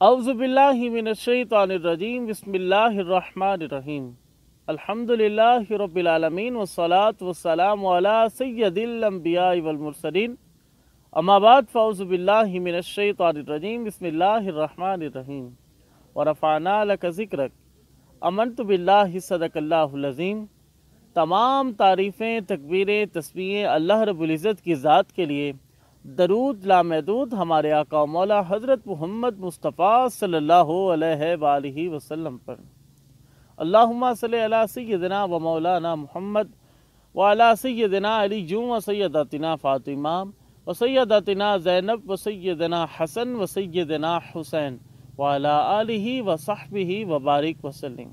اعوذ باللہ من الشیطان الرجیم بسم اللہ الرحمن الرحیم الحمدللہ رب العالمین والصلاة والسلام علی سید الانبیاء والمرسلین اما بعد فاعوذ باللہ من الشیطان الرجیم بسم اللہ الرحمن الرحیم ورفعنا لک ذکرک آمنت باللہ صدق اللہ العظیم۔ تمام تعریفیں، تکبیریں، تسبیحیں اللہ رب العزت کی ذات کے لیے، درود لامحدود ہمارے آقا و مولا حضرت محمد مصطفیٰ صلی اللہ علیہ وآلہ وسلم پر۔ اللہم صلی علی سیدنا و مولانا محمد وعلی سیدنا علی و سیداتنا فاطمہ و سیداتنا زینب و سیدنا حسن و سیدنا حسین وعلی آلہ و صحبہ وبارک وسلم۔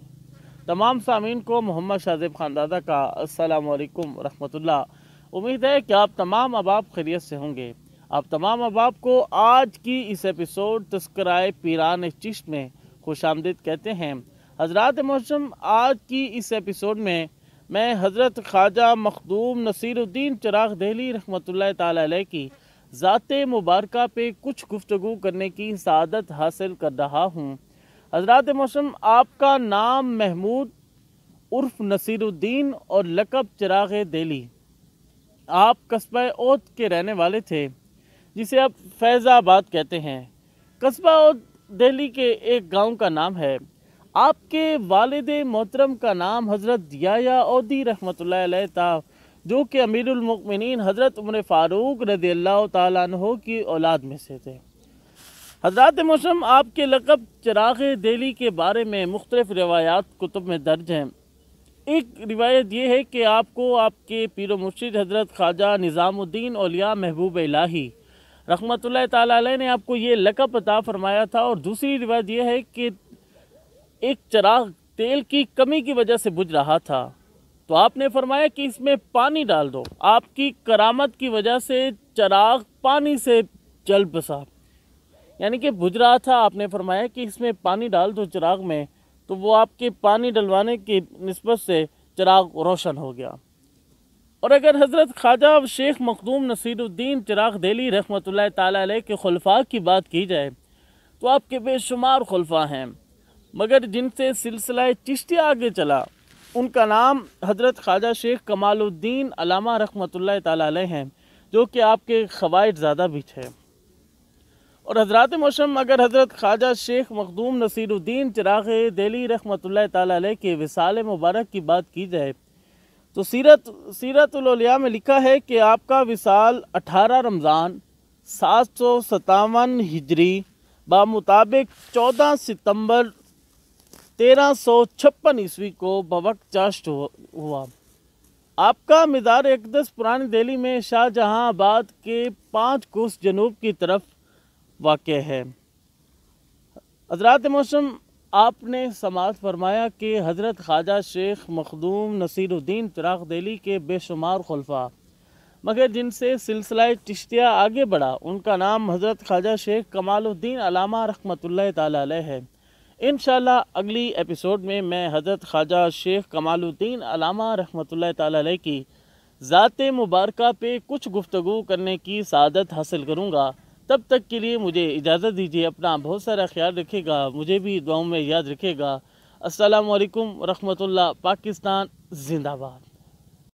تمام سامعین کو محمد شاذیب خاندادہ کا السلام علیکم ورحمۃ اللہ۔ امید ہے کہ آپ تمام احباب خیریت سے ہوں گے۔ آپ تمام احباب کو آج کی اس ایپیسوڈ تذکرہ پیران چشت میں خوش آمدید کہتے ہیں۔ حضرات محترم، آج کی اس ایپیسوڈ میں حضرت خواجہ مخدوم نصیر الدین چراغ دہلی رحمۃ اللہ تعالی علیہ کی ذات مبارکہ پہ کچھ گفتگو کرنے کی سعادت حاصل کر رہا ہوں۔ حضرات محترم، آپ کا نام محمود عرف نصیر الدین اور لقب چراغ دہلی، آپ قصبہ اوت کے رہنے والے تھے جسے اب فیض آباد کہتے ہیں۔ قصبہ اوت دہلی کے ایک گاؤں کا نام ہے۔ آپ کے والد محترم کا نام حضرت یحییٰ اودھی رحمۃ اللہ علیہ تھا، جو کہ امیر المؤمنین حضرت عمر فاروق رضی اللہ تعالیٰ عنہ کی اولاد میں سے تھے۔ حضرات محترم، آپ کے لقب چراغ دہلی کے بارے میں مختلف روایات کتب میں درج ہیں۔ ایک روایت یہ ہے کہ آپ کو آپ کے پیر و مرشد حضرت خواجہ نظام الدین اولیاء محبوب الہی رحمۃ اللہ تعالیٰ علیہ نے آپ کو یہ لقب عطا فرمایا تھا، اور دوسری روایت یہ ہے کہ ایک چراغ تیل کی کمی کی وجہ سے بجھ رہا تھا، تو آپ نے فرمایا کہ اس میں پانی ڈال دو۔ آپ کی کرامت کی وجہ سے چراغ پانی سے جل بسا، یعنی کہ بجھ رہا تھا، آپ نے فرمایا کہ اس میں پانی ڈال دو چراغ میں، تو وہ آپ کے پانی ڈلوانے کی نسبت سے چراغ روشن ہو گیا۔ اور اگر حضرت خواجہ شیخ مخدوم نصیر الدین چراغ دہلی رحمۃ اللہ تعالیٰ علیہ کے خلفاء کی بات کی جائے تو آپ کے بے شمار خلفاء ہیں، مگر جن سے سلسلہ چشتیہ آگے چلا ان کا نام حضرت خواجہ شیخ کمال الدین علامہ رحمۃ اللہ تعالیٰ علیہ ہیں، جو کہ آپ کے قواعد زادہ بھی تھے۔ اور حضرات محترم، اگر حضرت خواجہ شیخ مخدوم نصیر الدین چراغ دہلی رحمۃ اللہ تعالیٰ علیہ کے وصال مبارک کی بات کی جائے تو سیرت الاولیاء میں لکھا ہے کہ آپ کا وصال 18 رمضان 757 ہجری بمطابق 14 ستمبر 1356 عیسوی کو بوقت چاشت ہوا۔ آپ کا مزار اقدس پرانی دہلی میں شاہ جہاں آباد کے 5 کوس جنوب کی طرف واقع ہے۔ حضرات محترم، آپ نے سماعت فرمایا کہ حضرت خواجہ شیخ مخدوم نصیر الدین چراغ دہلی کے بے شمار خلفاء، مگر جن سے سلسلہ چشتیہ آگے بڑھا ان کا نام حضرت خواجہ شیخ کمال الدین علامہ رحمۃ اللہ تعالیٰ علیہ ہے۔ انشاءاللہ اگلی ایپیسوڈ میں حضرت خواجہ شیخ کمال الدین علامہ رحمۃ اللہ تعالیٰ علیہ کی ذات مبارکہ پہ کچھ گفتگو کرنے کی سعادت حاصل کروں گا۔ تب تک کے لیے مجھے اجازت دیجیے، اپنا بہت سارا خیال رکھے گا، مجھے بھی دعاؤں میں یاد رکھے گا۔ السلام علیکم ورحمۃ اللہ۔ پاکستان زندہ باد۔